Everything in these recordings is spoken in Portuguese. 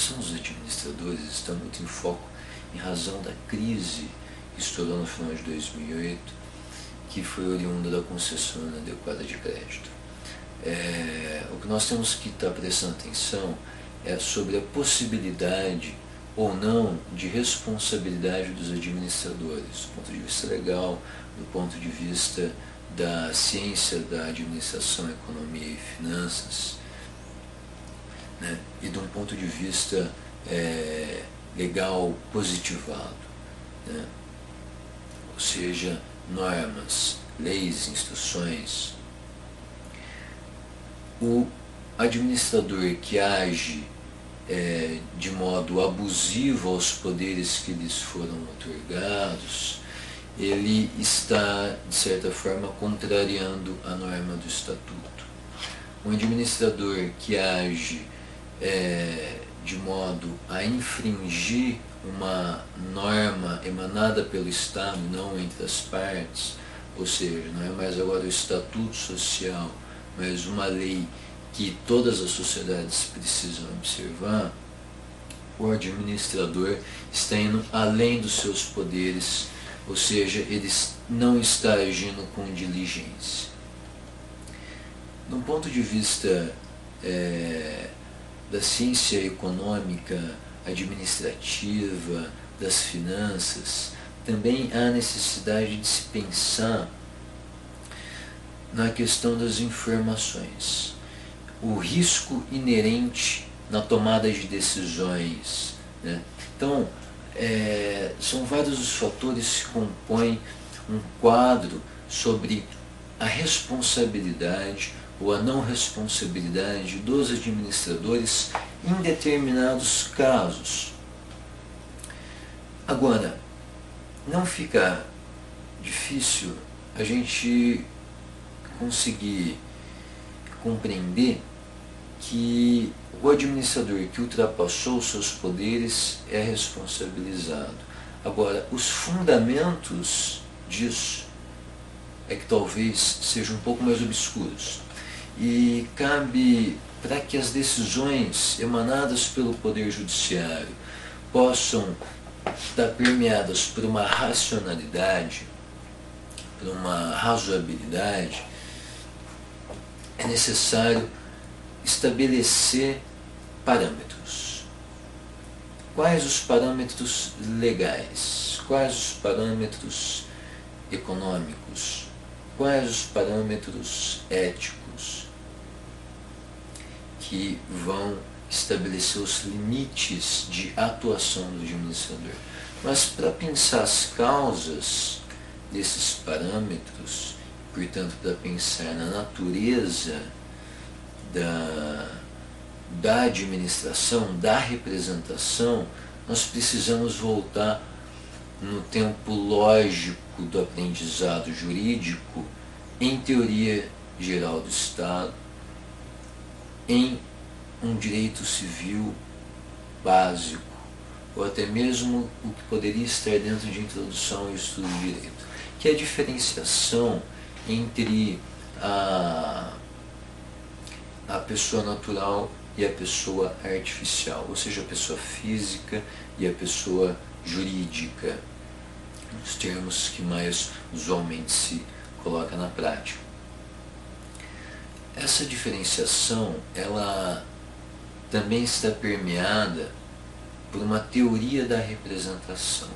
formação dos administradores está muito em foco em razão da crise que estourou no final de 2008, que foi oriunda da concessão inadequada de crédito. O que nós temos que estar prestando atenção é sobre a possibilidade ou não de responsabilidade dos administradores, do ponto de vista legal, do ponto de vista da ciência da administração, economia e finanças, né? E de um ponto de vista legal positivado, né? Ou seja, normas, leis, instruções. O administrador que age de modo abusivo aos poderes que lhes foram otorgados, ele está, de certa forma, contrariando a norma do estatuto. Um administrador que age de modo a infringir uma norma emanada pelo Estado, não entre as partes, ou seja, não é mais agora o estatuto social, mas uma lei que todas as sociedades precisam observar, o administrador está indo além dos seus poderes, ou seja, ele não está agindo com diligência. Do ponto de vista da ciência econômica, administrativa, das finanças, também há necessidade de se pensar na questão das informações. O risco inerente na tomada de decisões, né? Então, são vários os fatores que compõem um quadro sobre a responsabilidade ou a não responsabilidade dos administradores em determinados casos. Agora, não fica difícil a gente conseguir compreender que o administrador que ultrapassou seus poderes é responsabilizado. Agora, os fundamentos disso é que talvez sejam um pouco mais obscuros. E cabe, para que as decisões emanadas pelo Poder Judiciário possam estar permeadas por uma racionalidade, por uma razoabilidade, é necessário estabelecer parâmetros. Quais os parâmetros legais? Quais os parâmetros econômicos? Quais os parâmetros éticos que vão estabelecer os limites de atuação do administrador? Mas para pensar as causas desses parâmetros, portanto, para pensar na natureza da administração, da representação, nós precisamos voltar no tempo lógico do aprendizado jurídico, em teoria geral do Estado, em um direito civil básico, ou até mesmo o que poderia estar dentro de introdução ao estudo de direito, que é a diferenciação entre a pessoa natural e a pessoa artificial, ou seja, a pessoa física e a pessoa jurídica, os termos que mais usualmente se coloca na prática. Essa diferenciação, ela também está permeada por uma teoria da representação,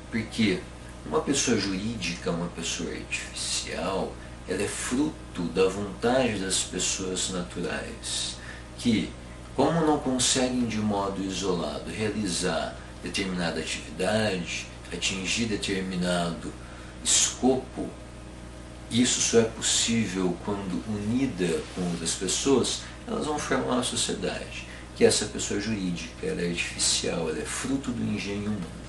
porque uma pessoa jurídica, uma pessoa artificial, ela é fruto da vontade das pessoas naturais, que, como não conseguem de modo isolado realizar determinada atividade, atingir determinado escopo, isso só é possível quando unida com outras pessoas, elas vão formar uma sociedade, que essa pessoa jurídica, ela é artificial, ela é fruto do engenho humano.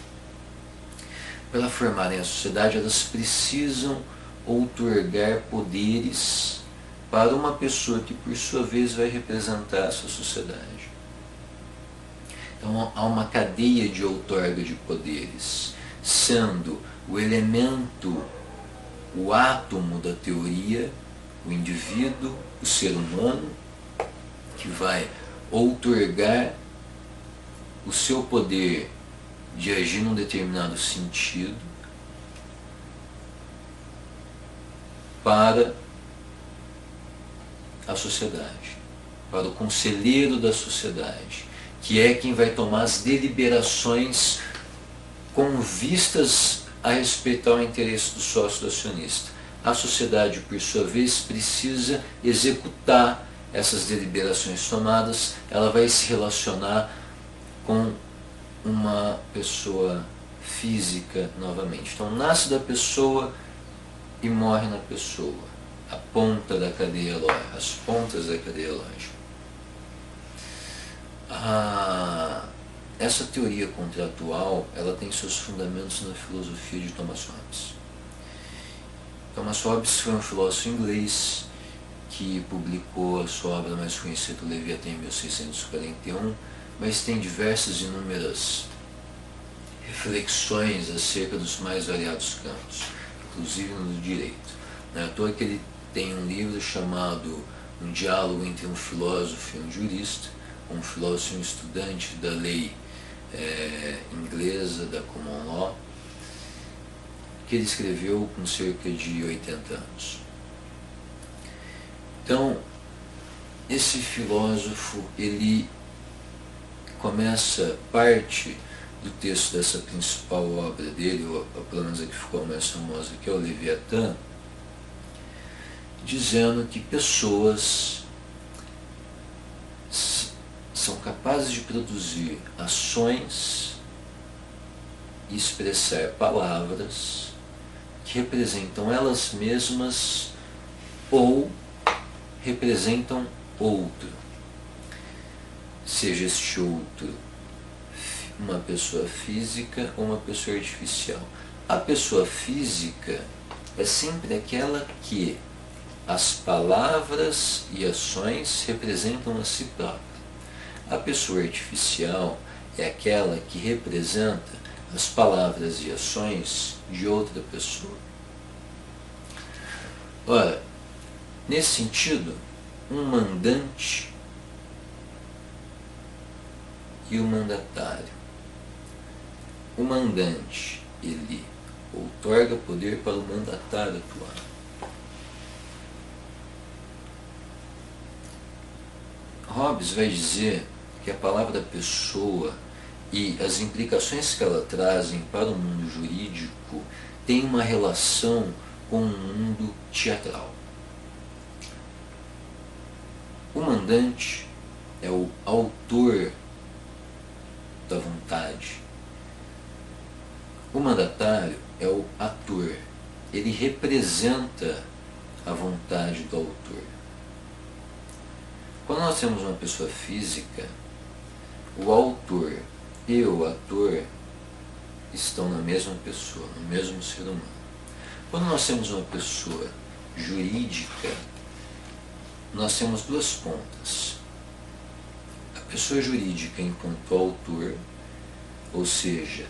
Para formarem a sociedade, elas precisam outorgar poderes para uma pessoa que, por sua vez, vai representar essa sociedade. Então, há uma cadeia de outorga de poderes, sendo o elemento, o átomo da teoria, o indivíduo, o ser humano, que vai outorgar o seu poder de agir num determinado sentido para a sociedade, para o conselheiro da sociedade, que é quem vai tomar as deliberações com vistas a respeitar o interesse do sócio do acionista. A sociedade, por sua vez, precisa executar essas deliberações tomadas, ela vai se relacionar com uma pessoa física novamente. Então, nasce da pessoa e morre na pessoa. A ponta da cadeia lógica, as pontas da cadeia lógica. Essa teoria contratual, ela tem seus fundamentos na filosofia de Thomas Hobbes. Thomas Hobbes foi um filósofo inglês que publicou a sua obra mais conhecida, o Leviatã, em 1641, mas tem diversas e inúmeras reflexões acerca dos mais variados campos, inclusive no direito. Não é à toa que ele tem um livro chamado Um Diálogo entre um Filósofo e um Jurista, um filósofo e um estudante da lei inglesa, da Common Law, que ele escreveu com cerca de 80 anos. Então, esse filósofo, ele parte do texto dessa principal obra dele, ou pelo menos a que ficou mais famosa, que é o Leviatã, dizendo que pessoas são capazes de produzir ações e expressar palavras que representam elas mesmas ou representam outro, seja este outro uma pessoa física ou uma pessoa artificial. A pessoa física é sempre aquela que as palavras e ações representam a si própria. A pessoa artificial é aquela que representa as palavras e ações de outra pessoa. Ora, nesse sentido, um mandante e o mandatário. O mandante, ele outorga poder para o mandatário atuar. Hobbes vai dizer que a palavra pessoa e as implicações que ela trazem para o mundo jurídico têm uma relação com o mundo teatral. O mandante é o autor da vontade. O mandatário é o ator. Ele representa a vontade do autor. Quando nós temos uma pessoa física, o autor e o ator estão na mesma pessoa, no mesmo ser humano. Quando nós temos uma pessoa jurídica, nós temos duas pontas. A pessoa jurídica enquanto autor, ou seja,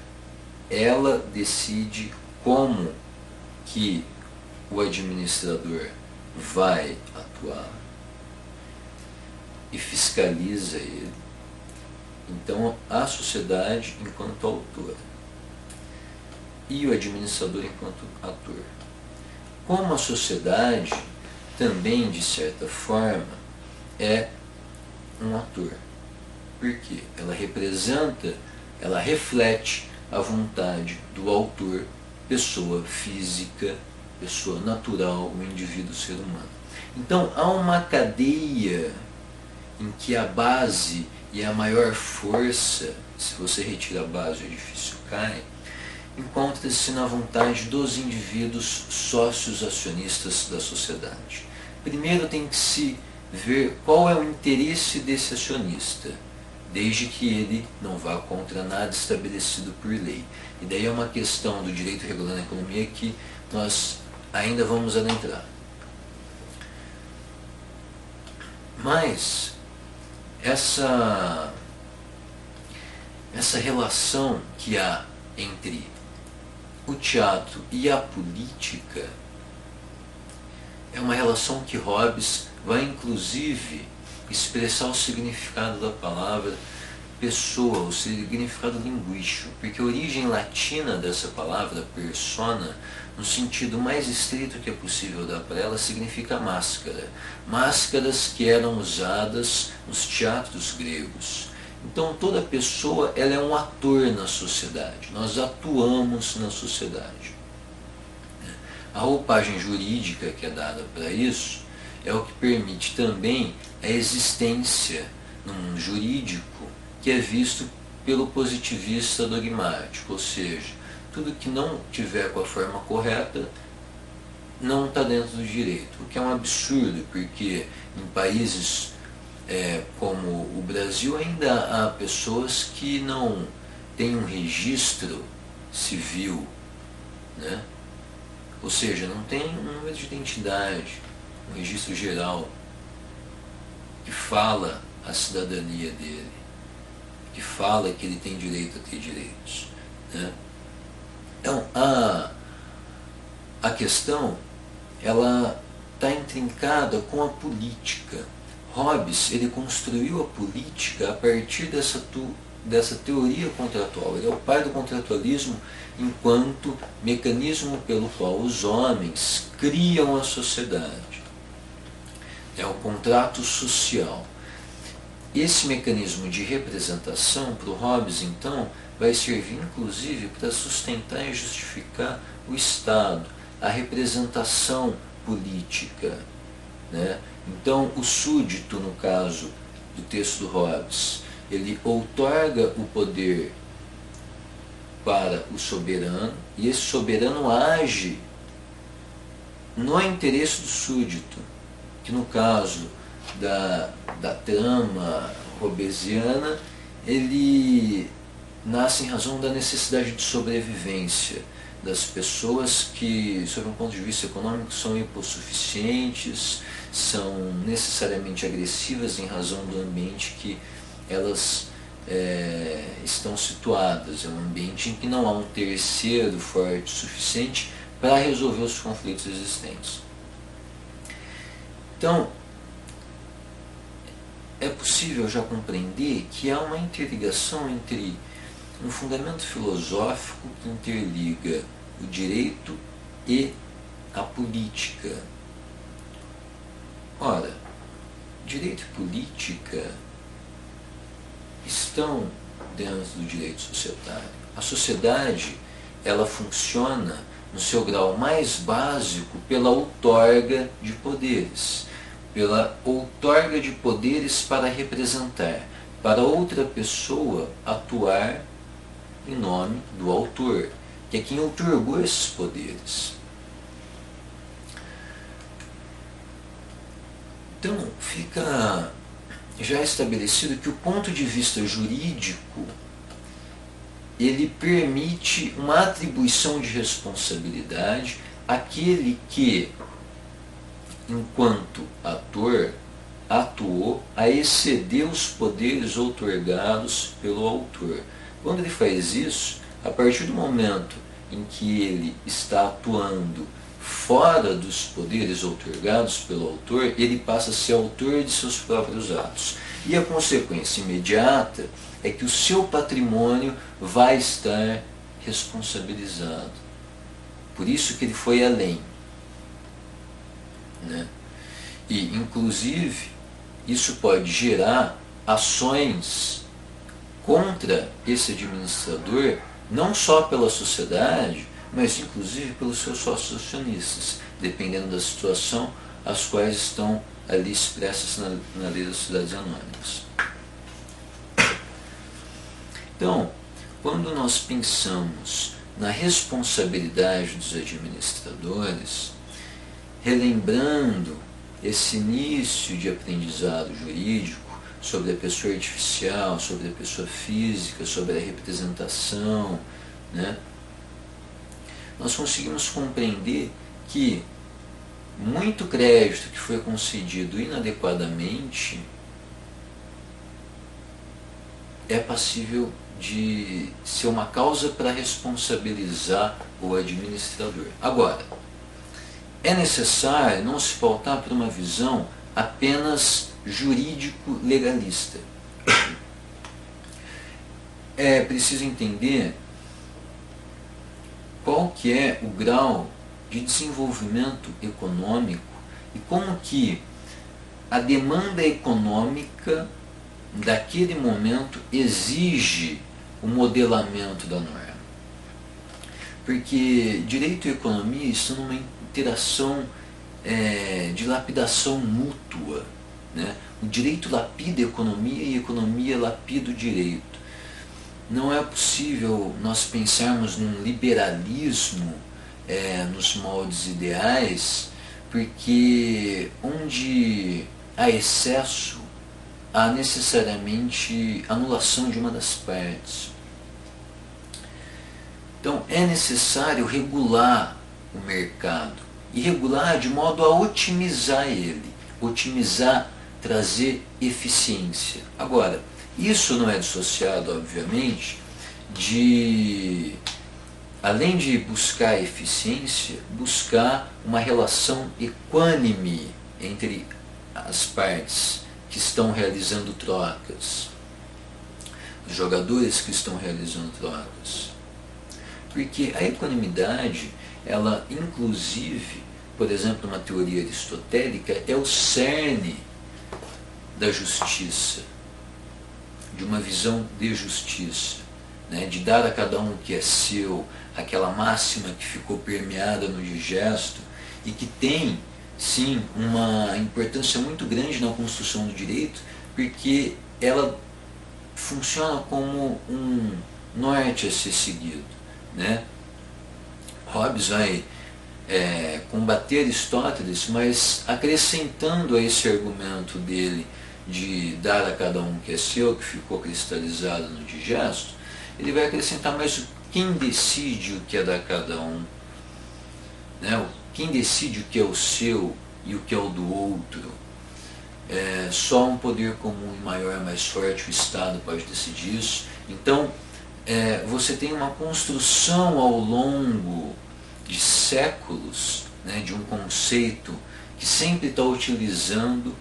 ela decide como que o administrador vai atuar e fiscaliza ele. Então, a sociedade enquanto autora e o administrador enquanto ator. Como a sociedade também, de certa forma, é um ator. Por quê? Ela representa, ela reflete a vontade do autor, pessoa física, pessoa natural, o indivíduo ser humano. Então, há uma cadeia em que a base e a maior força, se você retira a base, o edifício cai, encontra-se na vontade dos indivíduos sócios acionistas da sociedade. Primeiro tem que se ver qual é o interesse desse acionista, desde que ele não vá contra nada estabelecido por lei. E daí é uma questão do direito regulando a economia que nós ainda vamos adentrar. Mas essa relação que há entre o teatro e a política é uma relação que Hobbes vai inclusive expressar o significado da palavra pessoa, o significado linguístico, porque a origem latina dessa palavra, persona, no sentido mais estrito que é possível dar para ela, significa máscara. Máscaras que eram usadas nos teatros gregos. Então toda pessoa ela é um ator na sociedade, nós atuamos na sociedade. A roupagem jurídica que é dada para isso é o que permite também a existência no mundo jurídico que é visto pelo positivista dogmático, ou seja, tudo que não tiver com a forma correta não está dentro do direito, o que é um absurdo, porque em países como o Brasil ainda há pessoas que não têm um registro civil, né? Ou seja, não tem um número de identidade, um registro geral que fala a cidadania dele, que fala que ele tem direito a ter direitos, né? Então, a questão ela está intrincada com a política. Hobbes ele construiu a política a partir dessa teoria contratual. Ele é o pai do contratualismo enquanto mecanismo pelo qual os homens criam a sociedade. É o contrato social. Esse mecanismo de representação para o Hobbes, então, vai servir inclusive para sustentar e justificar o Estado, a representação política, né? Então, o súdito, no caso do texto do Hobbes, ele outorga o poder para o soberano, e esse soberano age no interesse do súdito, que no caso da trama hobbesiana, ele nasce em razão da necessidade de sobrevivência das pessoas que, sob um ponto de vista econômico, são hipossuficientes, são necessariamente agressivas em razão do ambiente que elas estão situadas. É um ambiente em que não há um terceiro forte o suficiente para resolver os conflitos existentes. Então, é possível já compreender que há uma interligação entre um fundamento filosófico que interliga o direito e a política. Ora, direito e política estão dentro do direito societário. A sociedade, ela funciona no seu grau mais básico pela outorga de poderes. Pela outorga de poderes para representar, para outra pessoa atuar em nome do autor, que é quem outorgou esses poderes. Então, fica já estabelecido que o ponto de vista jurídico ele permite uma atribuição de responsabilidade àquele que, enquanto ator, atuou a exceder os poderes outorgados pelo autor. Quando ele faz isso, a partir do momento em que ele está atuando fora dos poderes outorgados pelo autor, ele passa a ser autor de seus próprios atos. E a consequência imediata é que o seu patrimônio vai estar responsabilizado. Por isso que ele foi além, né? E, inclusive, isso pode gerar ações contra esse administrador, não só pela sociedade, mas inclusive pelos seus sócios acionistas, dependendo da situação, as quais estão ali expressas na lei das sociedades anônimas. Então, quando nós pensamos na responsabilidade dos administradores, relembrando esse início de aprendizado jurídico sobre a pessoa artificial, sobre a pessoa física, sobre a representação, né? Nós conseguimos compreender que muito crédito que foi concedido inadequadamente é passível de ser uma causa para responsabilizar o administrador. Agora, é necessário não se pautar por uma visão apenas jurídico-legalista. é preciso entender qual que é o grau de desenvolvimento econômico e como que a demanda econômica daquele momento exige o modelamento da norma. Porque direito e economia estão numa interação de lapidação mútua, né? O direito lapida a economia e a economia lapida o direito. Não é possível nós pensarmos num liberalismo nos moldes ideais, porque onde há excesso, há necessariamente anulação de uma das partes. Então é necessário regular o mercado, e regular de modo a otimizar ele, otimizar, trazer eficiência. Agora, isso não é dissociado, obviamente, de, além de buscar eficiência, buscar uma relação equânime entre as partes que estão realizando trocas, os jogadores que estão realizando trocas. Porque a equanimidade, ela inclusive, por exemplo, na teoria aristotélica, é o cerne da justiça, de uma visão de justiça, né? De dar a cada um o que é seu, aquela máxima que ficou permeada no digesto e que tem, sim, uma importância muito grande na construção do direito, porque ela funciona como um norte a ser seguido, né? Hobbes vai combater Aristóteles, mas acrescentando a esse argumento dele de dar a cada um o que é seu, que ficou cristalizado no digesto, ele vai acrescentar, mas quem decide o que é da cada um? Né? Quem decide o que é o seu e o que é o do outro? Só um poder comum e maior, mais forte, o Estado pode decidir isso. Então, você tem uma construção ao longo de séculos, né, de um conceito que sempre está utilizando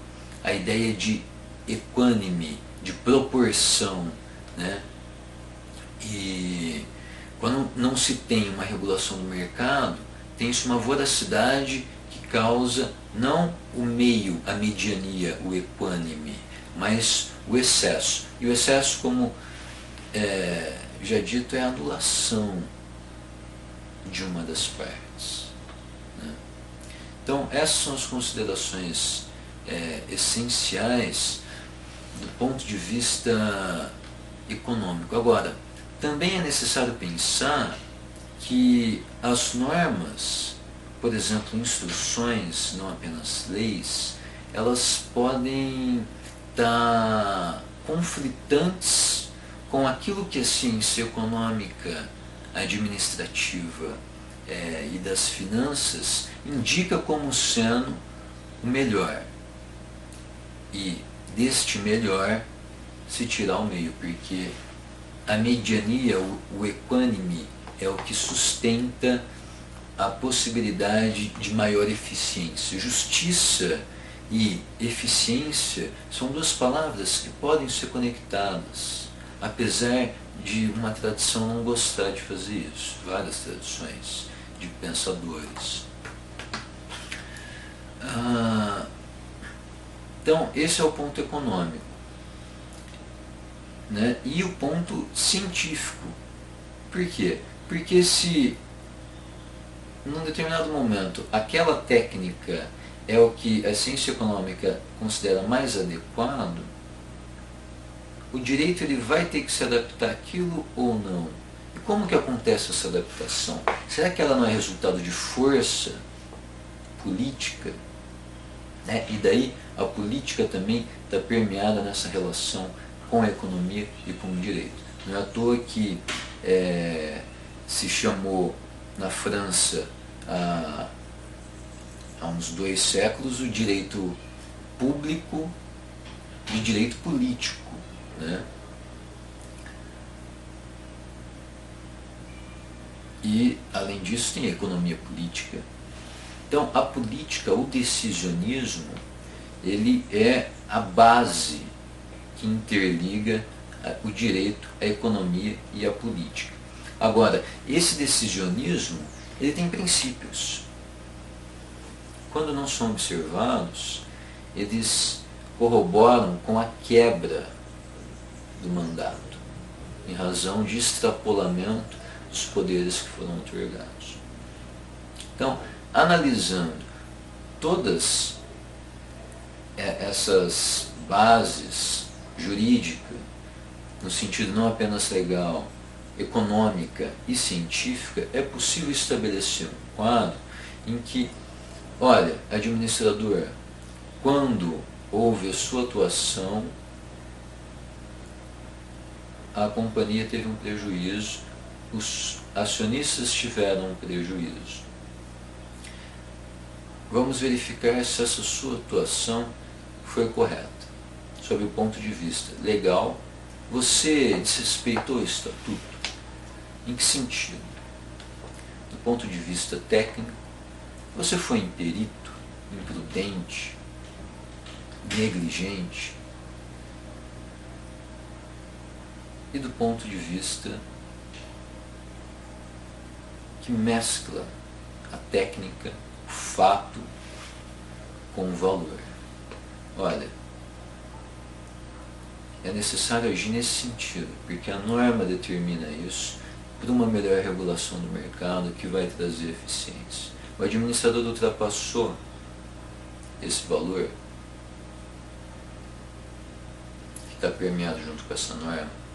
a ideia de equânime, de proporção, né? E quando não se tem uma regulação do mercado, tem-se uma voracidade que causa não o meio, a mediania, o equânime, mas o excesso. E o excesso, como já dito, é a anulação de uma das partes, né? Então essas são as considerações essenciais do ponto de vista econômico. Agora, também é necessário pensar que as normas, por exemplo, instruções, não apenas leis, elas podem estar conflitantes com aquilo que a ciência econômica, administrativa e das finanças indica como sendo o melhor. E deste melhor se tirar o meio, porque a mediania, o equânime, é o que sustenta a possibilidade de maior eficiência. Justiça e eficiência são duas palavras que podem ser conectadas, apesar de uma tradição não gostar de fazer isso, várias tradições de pensadores. Então, esse é o ponto econômico, né? E o ponto científico. Por quê? Porque se, num determinado momento, aquela técnica é o que a ciência econômica considera mais adequado, o direito ele vai ter que se adaptar àquilo ou não? E como que acontece essa adaptação? Será que ela não é resultado de força política? E daí a política também está permeada nessa relação com a economia e com o direito. Não é à toa que se chamou na França há uns 2 séculos o direito público de direito político, né? E além disso tem a economia política. Então a política, o decisionismo, ele é a base que interliga o direito, a economia e a política. Agora, esse decisionismo, ele tem princípios. Quando não são observados, eles corroboram com a quebra do mandato, em razão de extrapolamento dos poderes que foram otorgados. Então, analisando todas essas bases jurídicas, no sentido não apenas legal, econômica e científica, é possível estabelecer um quadro em que, olha, administrador, quando houve a sua atuação, a companhia teve um prejuízo, os acionistas tiveram um prejuízo. Vamos verificar se essa sua atuação foi correta, sob o ponto de vista legal. Você desrespeitou o estatuto? Em que sentido? Do ponto de vista técnico, você foi imperito, imprudente, negligente? E do ponto de vista que mescla a técnica, o fato com o valor. Olha, é necessário agir nesse sentido, porque a norma determina isso por uma melhor regulação do mercado que vai trazer eficiência. O administrador ultrapassou esse valor que está permeado junto com essa norma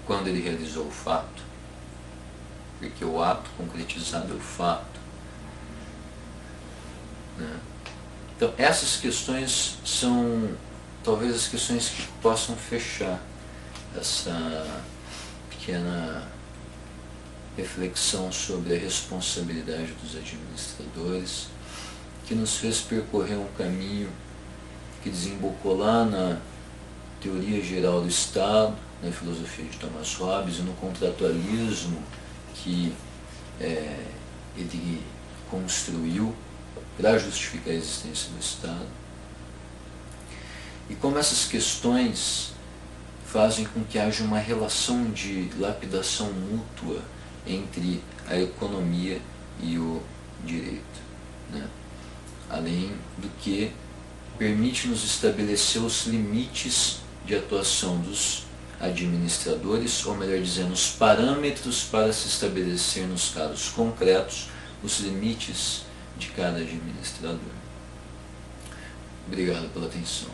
quando ele realizou o fato, porque o ato concretizado é o fato, né? Então essas questões são talvez as questões que possam fechar essa pequena reflexão sobre a responsabilidade dos administradores, que nos fez percorrer um caminho que desembocou lá na teoria geral do Estado, na filosofia de Thomas Hobbes e no contratualismo que ele construiu para justificar a existência do Estado. E como essas questões fazem com que haja uma relação de lapidação mútua entre a economia e o direito, né? Além do que permite-nos estabelecer os limites de atuação dos administradores, ou melhor dizendo, os parâmetros para se estabelecer nos casos concretos os limites de cada administrador. Obrigado pela atenção.